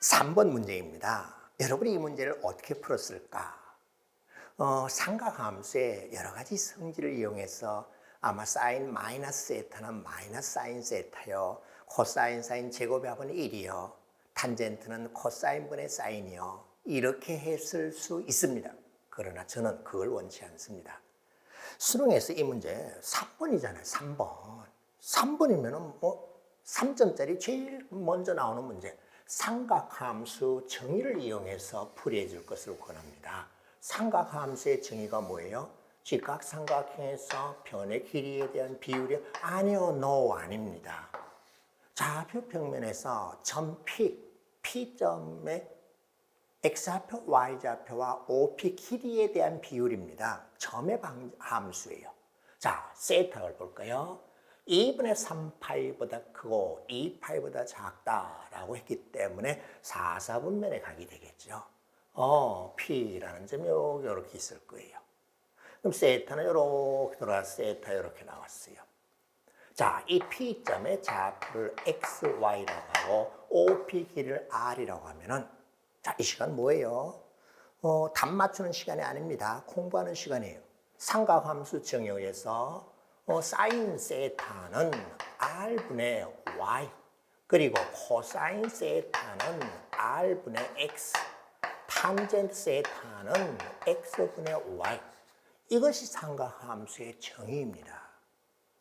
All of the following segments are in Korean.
3번 문제입니다. 여러분이 이 문제를 어떻게 풀었을까? 삼각함수의 여러 가지 성질을 이용해서 아마 사인 마이너스 세타는 마이너스 사인 세타요. 코사인 사인 제곱의 합은 1이요. 탄젠트는 코사인분의 사인이요. 이렇게 했을 수 있습니다. 그러나 저는 그걸 원치 않습니다. 수능에서 이 문제 3번이잖아요. 3번. 3번이면은 3점짜리 제일 먼저 나오는 문제. 삼각함수 정의를 이용해서 풀이해 줄 것을 원합니다. 삼각함수의 정의가 뭐예요? 직각삼각형에서 변의 길이에 대한 비율이 아니요, no 아닙니다. 좌표 평면에서 점 P점의 X좌표, Y좌표와 OP 길이에 대한 비율입니다. 점의 함수예요. 자, 세타를 볼까요? 2분의 3파이보다 크고 2파이보다 작다라고 했기 때문에 4사분면에 가게 되겠죠. P라는 점이 이렇게 있을 거예요. 그럼 세타는 이렇게 돌아서 세타 이렇게 나왔어요. 자, 이 P점의 좌표를 X, Y라고 하고 OP 길이를 R이라고 하면은 자, 이 시간 뭐예요? 답 맞추는 시간이 아닙니다. 공부하는 시간이에요. 삼각함수 정의에 의해서 사인 세타는 R분의 Y 그리고 코사인 세타는 R분의 X 탄젠트 세타는 X분의 Y 이것이 삼각함수의 정의입니다.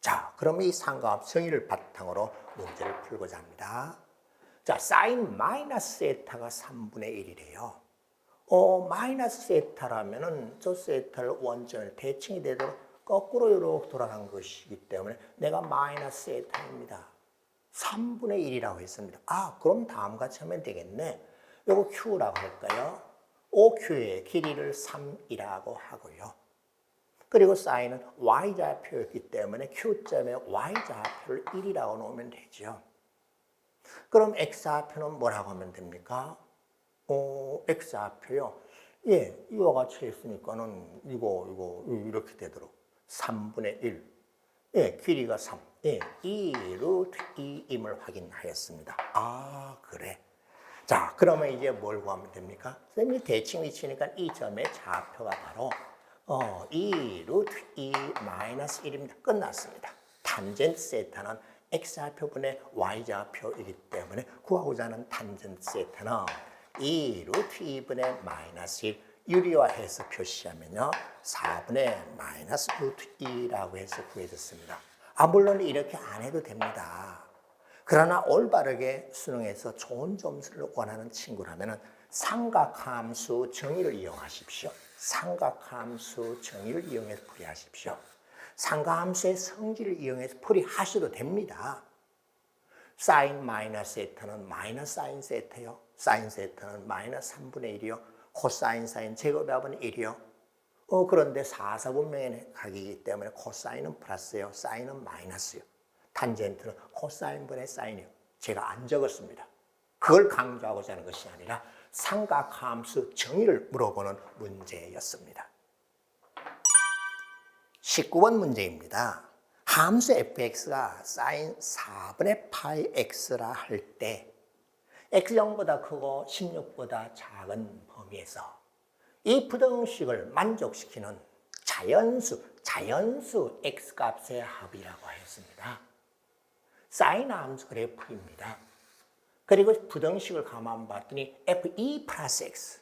자, 그럼 이 삼각함수 정의를 바탕으로 문제를 풀고자 합니다. 자, 사인 마이너스 세타가 3분의 1이래요. 마이너스 세타라면은 저 세타를 원점에 대칭이 되도록 거꾸로 이렇게 돌아간 것이기 때문에 내가 마이너스 세타입니다. 3분의 1이라고 했습니다. 그럼 다음 같이 하면 되겠네. 요거 Q라고 할까요? OQ의 길이를 3이라고 하고요. 그리고 사인은 Y좌표였기 때문에 Q점의 Y좌표를 1이라고 놓으면 되죠. 그럼 X좌표는 뭐라고 하면 됩니까? X좌표요. 예, 이와 같이 했으니까는 이거 이렇게 되도록 3분의 1. 예, 길이가 3. 예, 2 루트 2임을 확인하였습니다. 그래. 자, 그러면 이제 뭘 구하면 됩니까? 선생님이 대칭 위치니까 이 점의 좌표가 바로 2 루트 2 마이너스 1입니다. 끝났습니다. 탄젠트 세타는 X좌표분의 Y좌표이기 때문에 구하고자 하는 탄젠트 세타는 2 루트 2분의 마이너스 1 유리화해서 표시하면요 4분의 마이너스 루트 2라고 해서 구해졌습니다. 물론 이렇게 안 해도 됩니다. 그러나 올바르게 수능에서 좋은 점수를 원하는 친구라면 삼각함수 정의를 이용하십시오. 삼각함수 정의를 이용해서 풀이하십시오. 삼각함수의 성질을 이용해서 풀이하셔도 됩니다. 사인 마이너스 세타는 마이너스 사인 세타요. 사인 세타는 마이너스 3분의 1이요. 코사인 사인 제곱의 합은 1이요. 그런데 4사분면에 가기 때문에 코사인은 플러스예요. 사인은 마이너스요. 탄젠트는 코사인분의 사인이요. 제가 안 적었습니다. 그걸 강조하고자 하는 것이 아니라 삼각함수 정의를 물어보는 문제였습니다. 19번 문제입니다. 함수 fx가 사인 4분의 파이 x라 할 때 x0보다 크고 16보다 작은 범위에서 이 부등식을 만족시키는 자연수 x값의 합이라고 했습니다. 사인 함수 그래프입니다. 그리고 부등식을 가만 봤더니 f2 플러스 x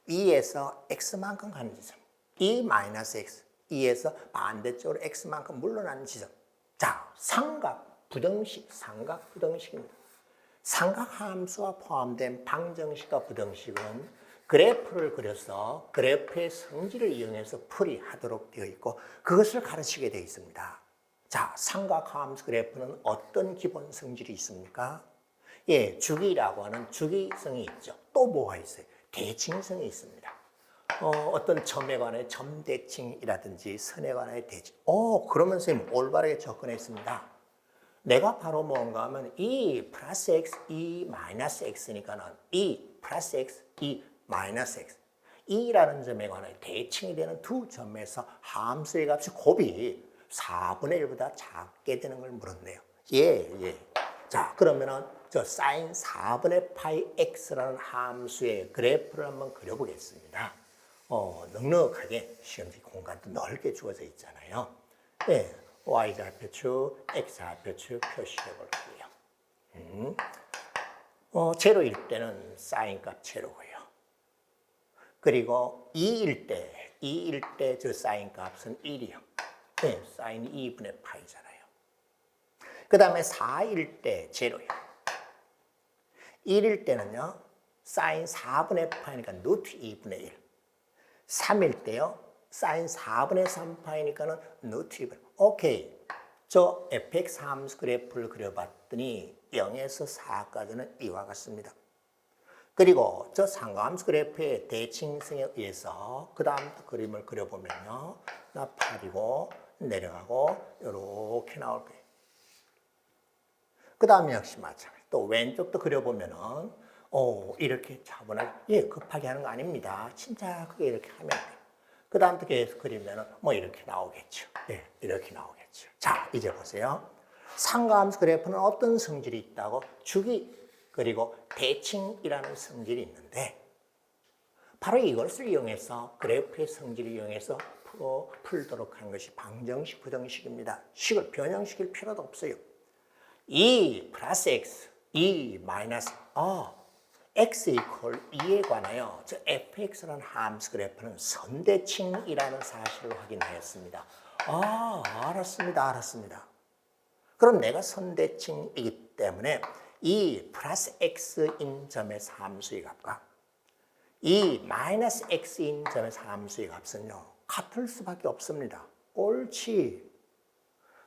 2에서 x만큼 가는 지점 2 마이너스 x 2에서 반대쪽으로 x만큼 물러나는 지점. 자, 삼각부등식입니다. 삼각함수가 포함된 방정식과 부등식은 그래프를 그려서 그래프의 성질을 이용해서 풀이하도록 되어 있고 그것을 가르치게 되어 있습니다. 자, 삼각함수 그래프는 어떤 기본 성질이 있습니까? 예, 주기라고 하는 주기성이 있죠. 또 뭐가 있어요? 대칭성이 있습니다. 어떤 점에 관해 점대칭이라든지 선에 관해 대칭. 그러면 선생님 올바르게 접근했습니다. 내가 바로 뭔가 하면 2 플러스 x, 2 마이너스 x니까는 2 플러스 x, 2 마이너스 x. 2라는 점에 관해 대칭이 되는 두 점에서 함수의 값이 곱이 4분의 1보다 작게 되는 걸 물었네요. 예. 자, 그러면은 저 사인 4분의 파이 x라는 함수의 그래프를 한번 그려보겠습니다. 넉넉하게 시험지 공간도 넓게 주어져 있잖아요. 네, y좌표축, x좌표축 표시해 볼게요. 제로일 때는 사인 값 제로고요. 그리고 2일 때 저 사인 값은 1이요. 네, 사인 2분의 파이잖아요. 그 다음에 4일 때 제로요. 1일 때는요, 사인 4분의 파이니까 루트 2분의 1. 3일 때요, 사인 4분의 3파이니까는 루트 2분의 1. 오케이. 저 fx 함수 그래프를 그려봤더니 0에서 4까지는 이와 같습니다. 그리고 저 상가함수 그래프의 대칭성에 의해서 그 다음 그림을 그려보면요. 나 8이고 내려가고 이렇게 나올 거예요. 그 다음에 역시 마찬가지. 또 왼쪽도 그려보면은 이렇게 차분하게 급하게 하는 거 아닙니다. 침착하게 이렇게 하면 돼요. 그 다음부터 계속 그리면은 뭐 이렇게 나오겠죠. 네, 이렇게 나오겠죠. 자, 이제 보세요. 상가함수 그래프는 어떤 성질이 있다고? 주기 그리고 대칭이라는 성질이 있는데 바로 이것을 이용해서 그래프의 성질을 이용해서 풀도록 하는 것이 방정식, 부정식입니다. 식을 변형시킬 필요도 없어요. 2 플러스 x, 2 마이너스 x 이퀄 2에 관하여 저 fx라는 함수 그래프는 선대칭이라는 사실을 확인하였습니다. 알았습니다. 그럼 내가 선대칭이기 때문에 이 플러스 x인 점에서 함수의 값과 이 마이너스 x인 점에서 함수의 값은요 같을 수밖에 없습니다. 옳지.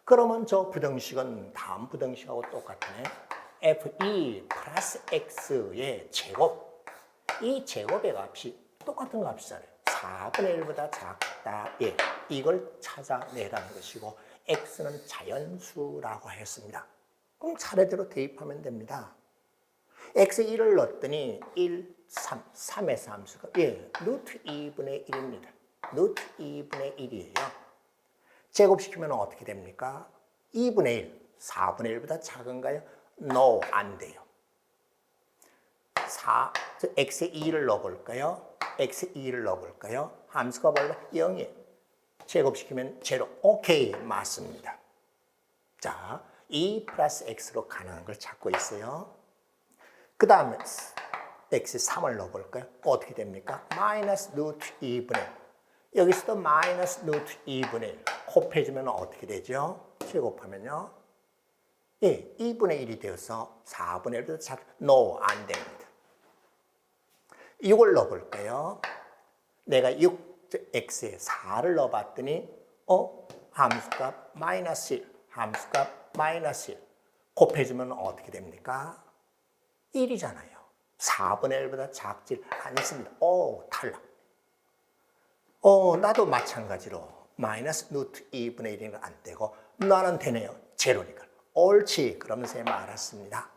그러면 저 부등식은 다음 부등식하고 똑같네. f2 플러스 x의 제곱. 이 제곱의 값이 똑같은 값이잖아요. 4분의 1보다 작다. 예, 이걸 찾아내라는 것이고 x는 자연수라고 했습니다. 그럼 차례대로 대입하면 됩니다. x 1을 넣었더니 1, 3, 3에서 함수가 루트 2분의 1입니다. 루트 2분의 1이에요. 제곱시키면 어떻게 됩니까? 2분의 1, 4분의 1보다 작은가요? No, 안 돼요. x에 2를 넣어볼까요? x에 2를 넣어볼까요? 함수가 뭘로? 0이에요. 제곱시키면 제로. 오케이, 맞습니다. 자, 2 플러스 x로 가능한 걸 찾고 있어요. 그 다음에 x에 3을 넣어볼까요? 어떻게 됩니까? 마이너스 루트 2분의 1. 여기서도 마이너스 루트 2분의 1. 곱해주면 어떻게 되죠? 제곱하면요. 2분의 1이 되어서 4분의 1보다 작다. No, 안 됩니다. 6을 넣어볼까요? 내가 6x에 4를 넣어봤더니 함수값 마이너스 1. 함수값 마이너스 1. 곱해주면 어떻게 됩니까? 1이잖아요. 4분의 1보다 작지 않습니다. 탈락. 나도 마찬가지로 마이너스 루트 2분의 1은 안 되고 나는 되네요. 제로니까. 옳지. 그러면서 알았습니다.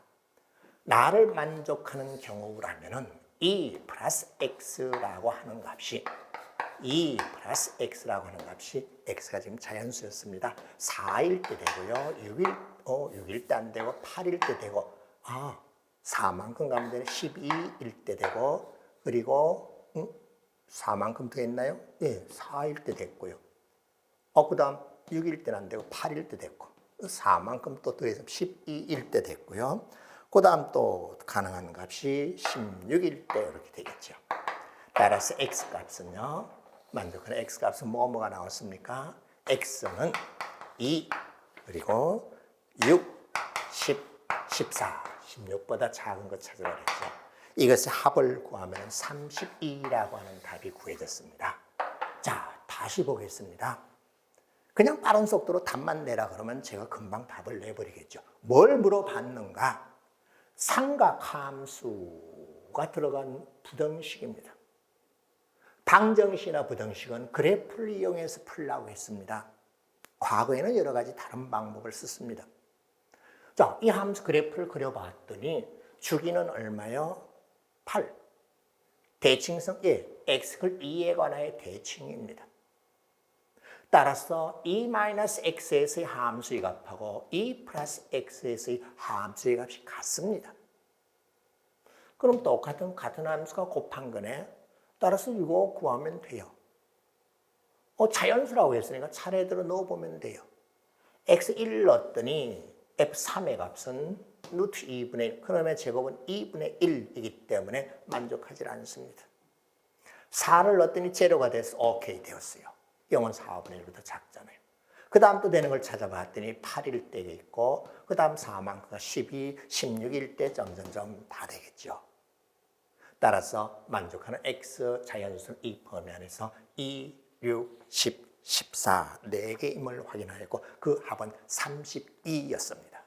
나를 만족하는 경우라면은 2 플러스 x라고 하는 값이 2 플러스 x라고 하는 값이 x가 지금 자연수였습니다. 4일 때 되고요. 6일 때 안 되고 8일 때 되고 4만큼 가면 되네. 12일 때 되고 그리고 4만큼 더 했나요? 4일 때 됐고요. 그 다음 6일 때는 안 되고 8일 때 됐고 4만큼 또 더해서 12일 때 됐고요. 그 다음 또 가능한 값이 16일 때 이렇게 되겠죠. 따라서 x값은요. 만족하는 x값은 뭐가 나왔습니까? x는 2 그리고 6, 10, 14, 16보다 작은 거 찾으라 그랬죠. 이것의 합을 구하면 32라고 하는 답이 구해졌습니다. 자, 다시 보겠습니다. 그냥 빠른 속도로 답만 내라 그러면 제가 금방 답을 내버리겠죠. 뭘 물어봤는가? 삼각함수가 들어간 부등식입니다. 방정식이나 부등식은 그래프를 이용해서 풀라고 했습니다. 과거에는 여러 가지 다른 방법을 썼습니다. 자, 이 함수 그래프를 그려봤더니 주기는 얼마요? 8. 대칭성 x클 2에 관하여 대칭입니다. 따라서 E-x에서의 함수의 값하고 E 플러스 x에서의 함수의 값이 같습니다. 그럼 같은 함수가 곱한 거네. 따라서 이거 구하면 돼요. 자연수라고 했으니까 차례대로 넣어보면 돼요. x1 넣었더니 f3의 값은 루트 2분의 1. 그러면 제곱은 2분의 1이기 때문에 만족하지 않습니다. 4를 넣었더니 제로가 돼서 오케이 되었어요. 0은 4분의 1보다 작잖아요. 그 다음 또 되는 걸 찾아봤더니 8일 때가 있고 그 다음 4만큼가 12, 16일 때 점점점 다 되겠죠. 따라서 만족하는 x 자연수는 이 범위 안에서 2, 6, 10, 14, 4개임을 확인하였고 그 합은 32였습니다.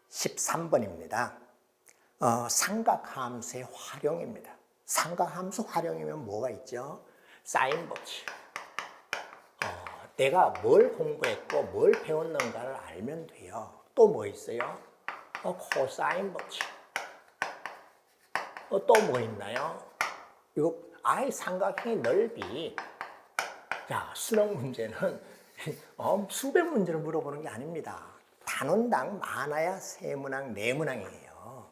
13번입니다. 삼각함수의 활용입니다. 삼각함수 활용이면 뭐가 있죠? 사인 법칙. 내가 뭘 공부했고 뭘 배웠는가를 알면 돼요. 또 뭐 있어요? 코사인 법칙. 또 뭐 있나요? 이거 삼각형의 넓이. 자, 수능 문제는 수백 문제를 물어보는 게 아닙니다. 단원당 많아야 3문항, 4문항이에요.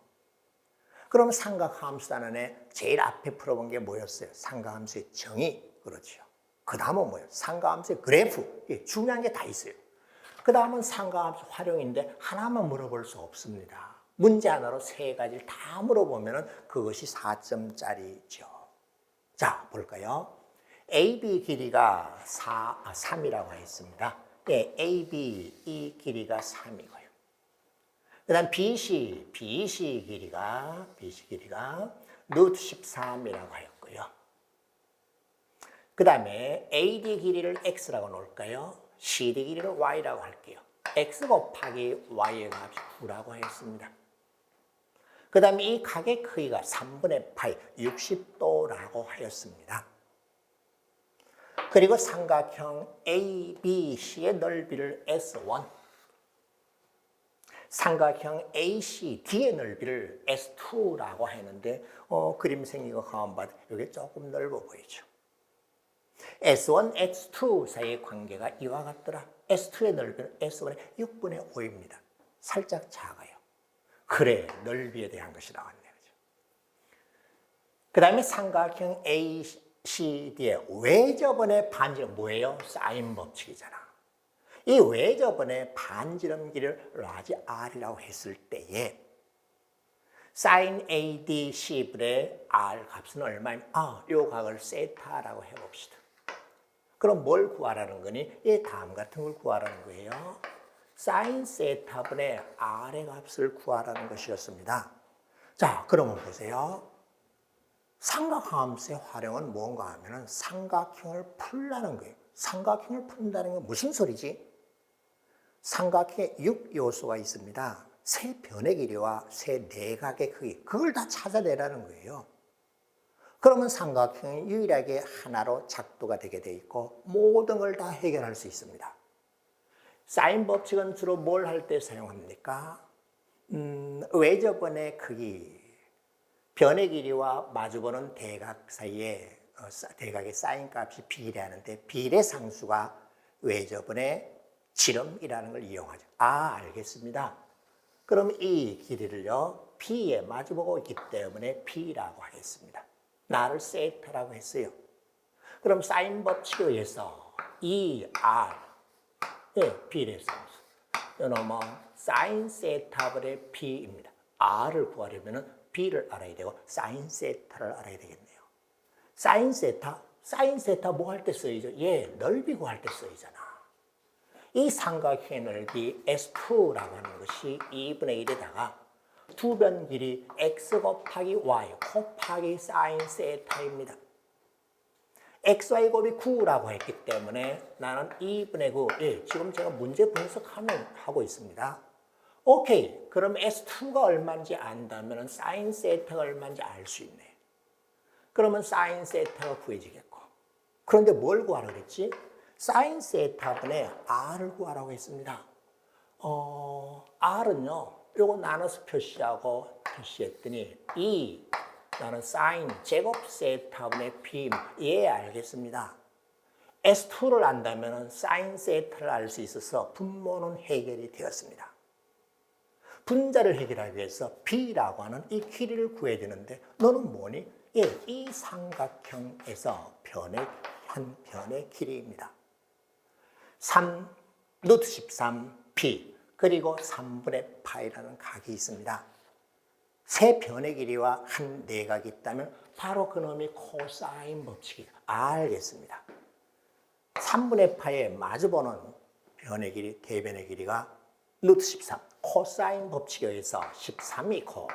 그럼 삼각함수 단원에 제일 앞에 풀어본 게 뭐였어요? 삼각함수의 정의. 그렇죠. 그 다음은 뭐예요? 삼각함수의 그래프. 중요한 게 다 있어요. 그 다음은 삼각함수 활용인데 하나만 물어볼 수 없습니다. 문제 하나로 3가지를 다 물어보면 그것이 4점짜리죠. 자, 볼까요? AB 길이가 3이라고 했습니다. 예, AB 이 길이가 3이고요. 그 다음 BC 길이가 루트 13이라고 하였고요. 그 다음에 AD 길이를 X라고 놓을까요? CD 길이를 Y라고 할게요. X 곱하기 Y의 값이 9라고 하였습니다. 그 다음에 이 각의 크기가 3분의 파이 60도라고 하였습니다. 그리고 삼각형 ABC의 넓이를 S1, 삼각형 ACD의 넓이를 S2라고 했는데 그림 생긴 거 가만 봐도 이게 조금 넓어 보이죠. S1, S2 사이의 관계가 이와 같더라. S2의 넓이는 S1의 6분의 5입니다. 살짝 작아요. 그래, 넓이에 대한 것이 나왔네요. 그 다음에 삼각형 ACD의 외접원의 반지름 뭐예요? 사인 법칙이잖아. 이 외접원의 반지름 길이를 라지 R이라고 했을 때에 사인 AD C분의 R 값은 얼마입니까? 이 각을 세타라고 해봅시다. 그럼 뭘 구하라는 거니? 이 다음 같은 걸 구하라는 거예요. 사인 세타분의 R의 값을 구하라는 것이었습니다. 자, 그러면 보세요. 삼각함수의 활용은 뭔가 하면 삼각형을 풀라는 거예요. 삼각형을 푼다는 건 무슨 소리지? 삼각형에 6요소가 있습니다. 세 변의 길이와 세 내각의 크기, 그걸 다 찾아내라는 거예요. 그러면 삼각형이 유일하게 하나로 작도가 되게 돼 있고 모든 걸 다 해결할 수 있습니다. 사인 법칙은 주로 뭘 할 때 사용합니까? 외접원의 크기, 변의 길이와 마주보는 대각 사이에 대각의 사인 값이 비례하는데 비례상수가 외접원의 지름이라는 걸 이용하죠. 알겠습니다. 그럼 이 길이를요, P에 마주보고 있기 때문에 P라고 하겠습니다. 나를 세타라고 했어요. 그럼 사인 법칙에 의해서 이 R의 비례상수, 이놈은 사인 세타분의 P입니다. R을 구하려면 B를 알아야 되고 사인 세타를 알아야 되겠네요. 사인 세타 뭐 할 때 쓰이죠? 넓이 구할 때 쓰이잖아. 이 삼각형의 넓이 S2라고 하는 것이 2분의 1에다가 두 변 길이 X 곱하기 Y 곱하기 사인 세타입니다. XY 곱이 9라고 했기 때문에 나는 2분의 9, 지금 제가 문제 분석하고 있습니다. 오케이, 그럼 S2가 얼마인지 안다면 사인 세타가 얼마인지 알 수 있네. 그러면 사인 세타가 구해지겠고. 그런데 뭘 구하라고 했지? 사인 세타분의 R을 구하라고 했습니다. R은요, 요거 나눠서 표시했더니 나는 사인 제곱 세타분의 P, 알겠습니다. S2를 안다면 사인 세타를 알 수 있어서 분모는 해결이 되었습니다. 분자를 해결하기 위해서 B라고 하는 이 길이를 구해야 되는데 너는 뭐니? 예, 이 삼각형에서 한 변의 길이입니다. 3, 루트 13, B 그리고 3분의 파이라는 각이 있습니다. 세 변의 길이와 한 내각이 있다면 바로 그놈이 코사인 법칙이다. 알겠습니다. 3분의 파이에 마주보는 변의 길이, 대변의 길이가 루트 13, 코사인 법칙에 의해서 13이고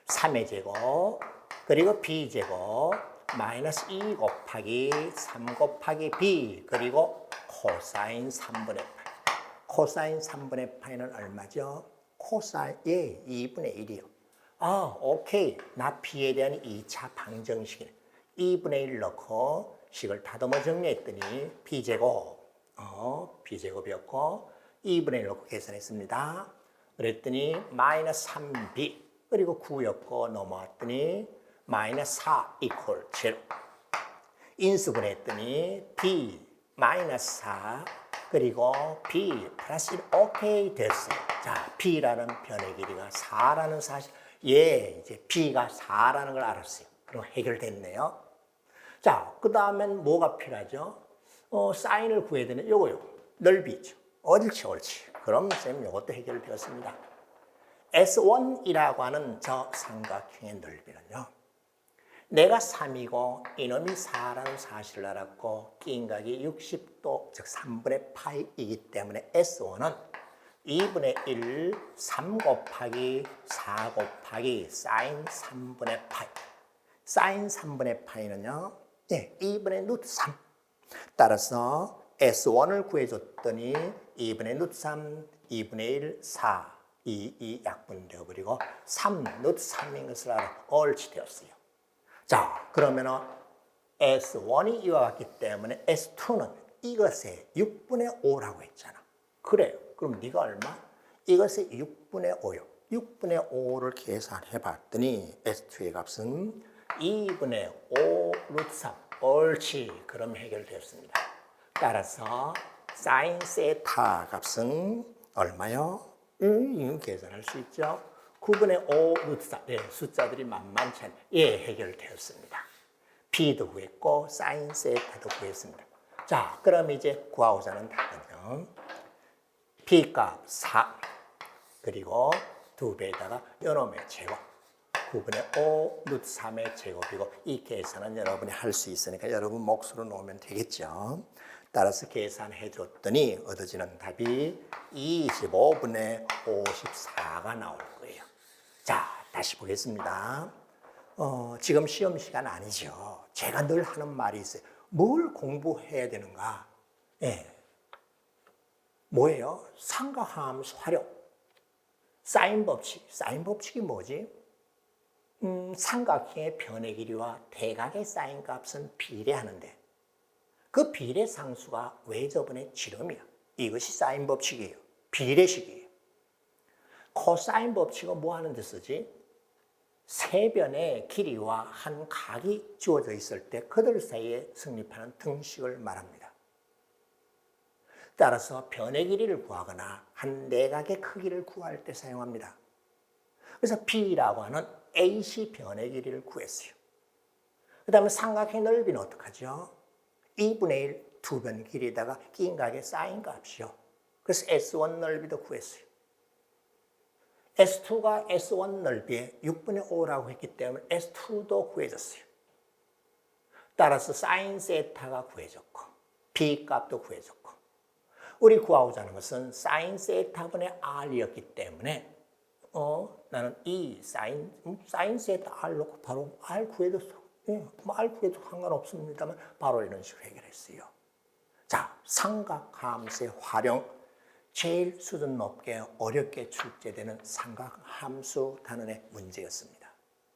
3의 제곱 그리고 b제곱 마이너스 2 곱하기 3 곱하기 b 그리고 코사인 3분의 파이. 코사인 3분의 파이는 얼마죠? 코사인 2분의 1이요. 아, 오케이. 나 b에 대한 2차 방정식이네. 2분의 1 넣고 식을 다듬어 정리했더니 b제곱, b제곱이었고 2분의 1 넣고 계산했습니다. 그랬더니 마이너스 3b 그리고 9였고 넘어왔더니 마이너스 4 이퀄 0. 인수분했더니 b 마이너스 4 그리고 b 플러스 1 오케이 됐어요. 자, b라는 변의 길이가 4라는 사실. 예, 이제 b가 4라는 걸 알았어요. 그럼 해결됐네요. 자, 그 다음엔 뭐가 필요하죠? 사인을 구해야 되는 요거요. 넓이죠. 옳지. 그럼 쌤 요것도 해결되었습니다. S1이라고 하는 저 삼각형의 넓이는요. 내가 3이고 이놈이 4라는 사실을 알았고 끼인각이 60도 즉 3분의 파이이기 때문에 S1은 2분의 1, 3 곱하기 4 곱하기 사인 3분의 파이. 사인 3분의 파이는요. 네, 2분의 루트 3. 따라서 S1을 구해줬더니 2분의 루트 3, 2분의 1, 4, 2 약분되어버리고 3 루트 3인 것을 알아. 옳지 되었어요. 자, 그러면은 S1이 이와 같기 때문에 S2는 이것의 6분의 5라고 했잖아. 그래요. 그럼 네가 얼마? 이것의 6분의 5요. 6분의 5를 계산해 봤더니 S2의 값은 2분의 5 루트 3. 옳지. 그럼 해결되었습니다. 따라서 사인 세타 값은 얼마요? 이건 계산할 수 있죠. 9분의 5 루트 4. 네, 숫자들이 만만치 않아요. 예, 해결되었습니다. B도 구했고 사인 세타도 구했습니다. 자, 그럼 이제 구하고자 하는 답은요. B값 4 그리고 2배에다가 요놈의 제곱 9분의 5 루트 3의 제곱이고 이 계산은 여러분이 할 수 있으니까 여러분 몫으로 놓으면 되겠죠. 따라서 계산해 줬더니 얻어지는 답이 25분의 54가 나올 거예요. 자, 다시 보겠습니다. 지금 시험 시간 아니죠. 제가 늘 하는 말이 있어요. 뭘 공부해야 되는가? 예. 뭐예요? 삼각함수 활용. 사인 법칙. 사인 법칙이 뭐지? 삼각형의 변의 길이와 대각의 사인 값은 비례하는데 그 비례 상수가 외접원의 지름이야. 이것이 사인 법칙이에요. 비례식이에요. 코사인 법칙은 뭐 하는 데 쓰지? 세 변의 길이와 한 각이 주어져 있을 때 그들 사이에 성립하는 등식을 말합니다. 따라서 변의 길이를 구하거나 한 내각의 크기를 구할 때 사용합니다. 그래서 B라고 하는 AC 변의 길이를 구했어요. 그 다음에 삼각형의 넓이는 어떡하죠? 2분의 1 두 변 길이에다가 끼인 각의 사인 값이요. 그래서 S1 넓이도 구했어요. S2가 S1 넓이에 6분의 5라고 했기 때문에 S2도 구해졌어요. 따라서 사인 세타가 구해졌고 B 값도 구해졌고 우리 구하고자 하는 것은 사인 세타분의 R이었기 때문에 나는 이 사인 세타 R 놓고 바로 R 구해도 R 구해도 상관없습니다만 바로 이런 식으로 해결했어요. 자, 삼각함수의 활용 제일 수준 높게 어렵게 출제되는 삼각함수 단원의 문제였습니다.